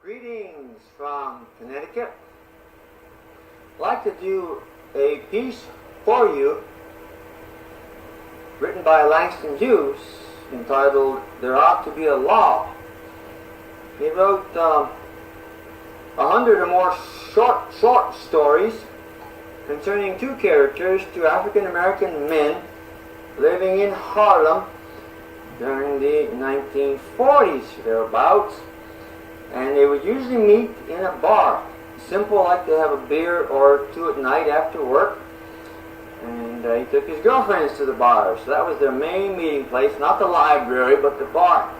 Greetings from Connecticut. I'd like to do a piece for you written by Langston Hughes entitled There Ought to Be a Law. He wrote 100 or more short stories concerning two characters, two African American men living in Harlem during the 1940s, thereabouts. And they would usually meet in a bar. Simple, like to have a beer or two at night after work. And he took his girlfriends to the bar. So that was their main meeting place, not the library, but the bar.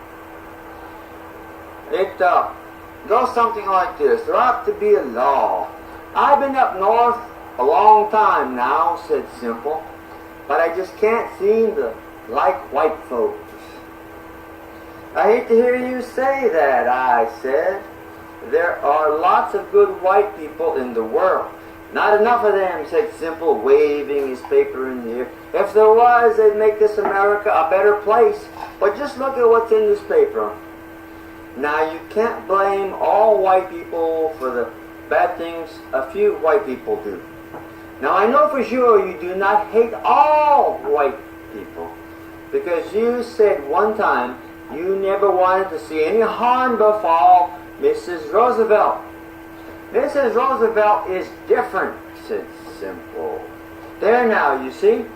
It goes something like this. There ought to be a law. I've been up north a long time now, said Simple, but I just can't seem to like white folks. I hate to hear you say that, I said. There are lots of good white people in the world. Not enough of them, said Simple, waving his paper in the air. If there was, they'd make this America a better place. But just look at what's in this paper. Now, you can't blame all white people for the bad things a few white people do. Now, I know for sure you do not hate all white people, because you said one time you never wanted to see any harm befall Mrs. Roosevelt. Mrs. Roosevelt is different, said Simple. There now, you see?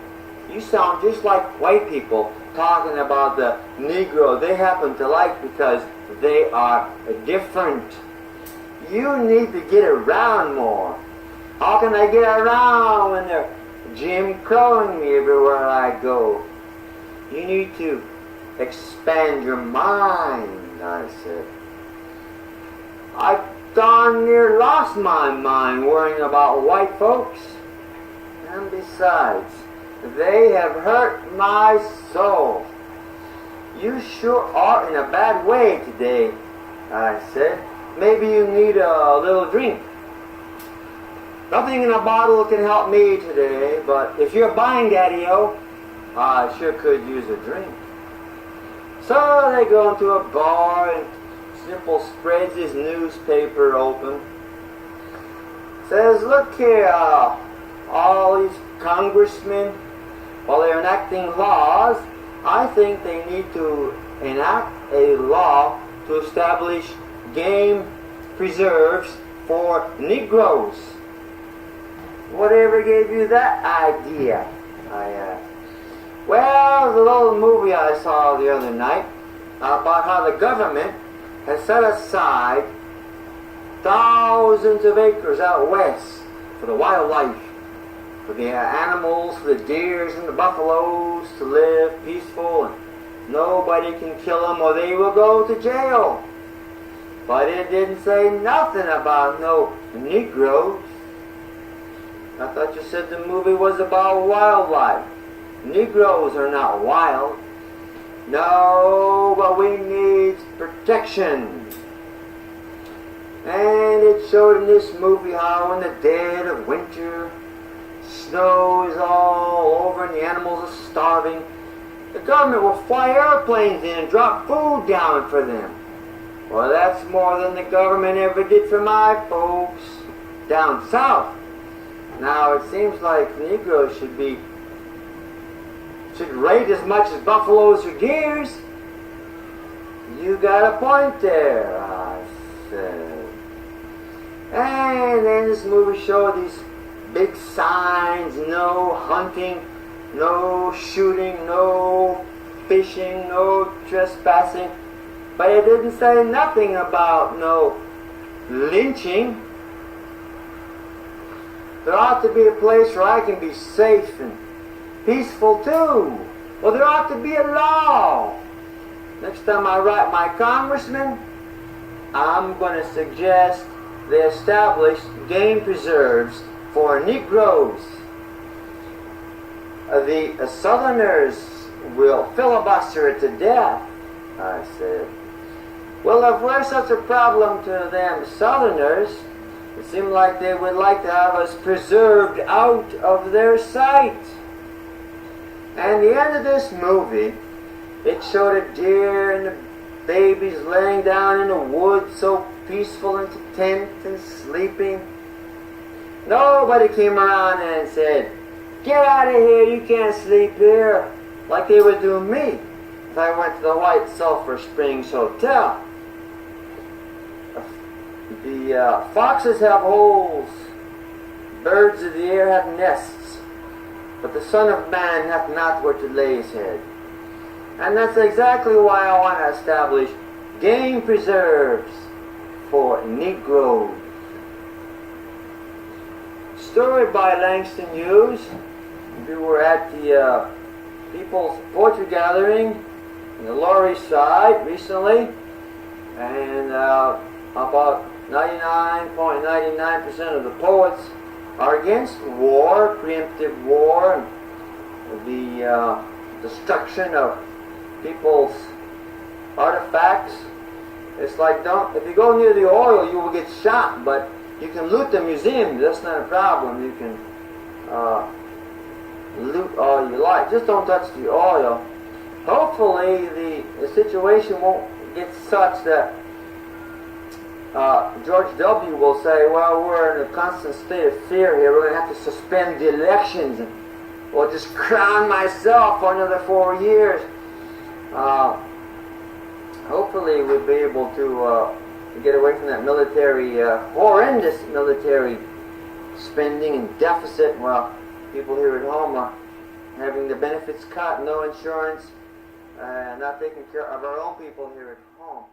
You sound just like white people talking about the Negro they happen to like because they are different. You need to get around more. How can I get around when they're Jim Crowing me everywhere I go? You need to expand your mind, I said. I darn near lost my mind worrying about white folks. And besides, they have hurt my soul. You sure are in a bad way today, I said. Maybe you need a little drink. Nothing in a bottle can help me today, but if you're buying, Daddy-O, I sure could use a drink. So they go into a bar and Simple spreads his newspaper open. Says, look here, all these congressmen, while they're enacting laws, I think they need to enact a law to establish game preserves for Negroes. Whatever gave you that idea? I asked. Well, it was a little movie I saw the other night about how the government has set aside thousands of acres out west for the wildlife, for the animals, for the deers and the buffaloes to live peaceful, and nobody can kill them or they will go to jail. But it didn't say nothing about no Negroes. I thought you said the movie was about wildlife. Negroes are not wild. No, but we need protection. And it showed in this movie how in the dead of winter, snow is all over and the animals are starving. The government will fly airplanes in and drop food down for them. Well, that's more than the government ever did for my folks down south. Now, it seems like Negroes should rate as much as buffaloes or deers. You got a point there, I said. And then this movie showed these big signs: no hunting, no shooting, no fishing, no trespassing. But it didn't say nothing about no lynching. There ought to be a place where I can be safe and peaceful too. Well, there ought to be a law. Next time I write my congressman, I'm going to suggest they establish game preserves for Negroes. The Southerners will filibuster it to death, I said. Well, if we're such a problem to them Southerners, it seemed like they would like to have us preserved out of their sight. And the end of this movie, it showed a deer and the babies laying down in the woods so peaceful in the tent and sleeping. Nobody came around and said, "Get out of here, you can't sleep here," like they would do me if I went to the White Sulphur Springs Hotel. The foxes have holes, birds of the air have nests, but the Son of Man hath not where to lay his head. And that's exactly why I want to establish game preserves for Negroes. Story by Langston Hughes. We were at the People's Poetry Gathering in the Lower East Side recently, and about 99.99% of the poets are against war, preemptive war, and the destruction of people's artifacts. It's like, if you go near the oil, you will get shot, but you can loot the museum. That's not a problem. You can loot all you like. Just don't touch the oil. Hopefully, the situation won't get such that George W. will say, "Well, we're in a constant state of fear here. We're going to have to suspend the elections, and we'll just crown myself for another 4 years." Hopefully, we'll be able to get away from that military, horrendous military spending and deficit, while people here at home are having the benefits cut, no insurance, not taking care of our own people here at home.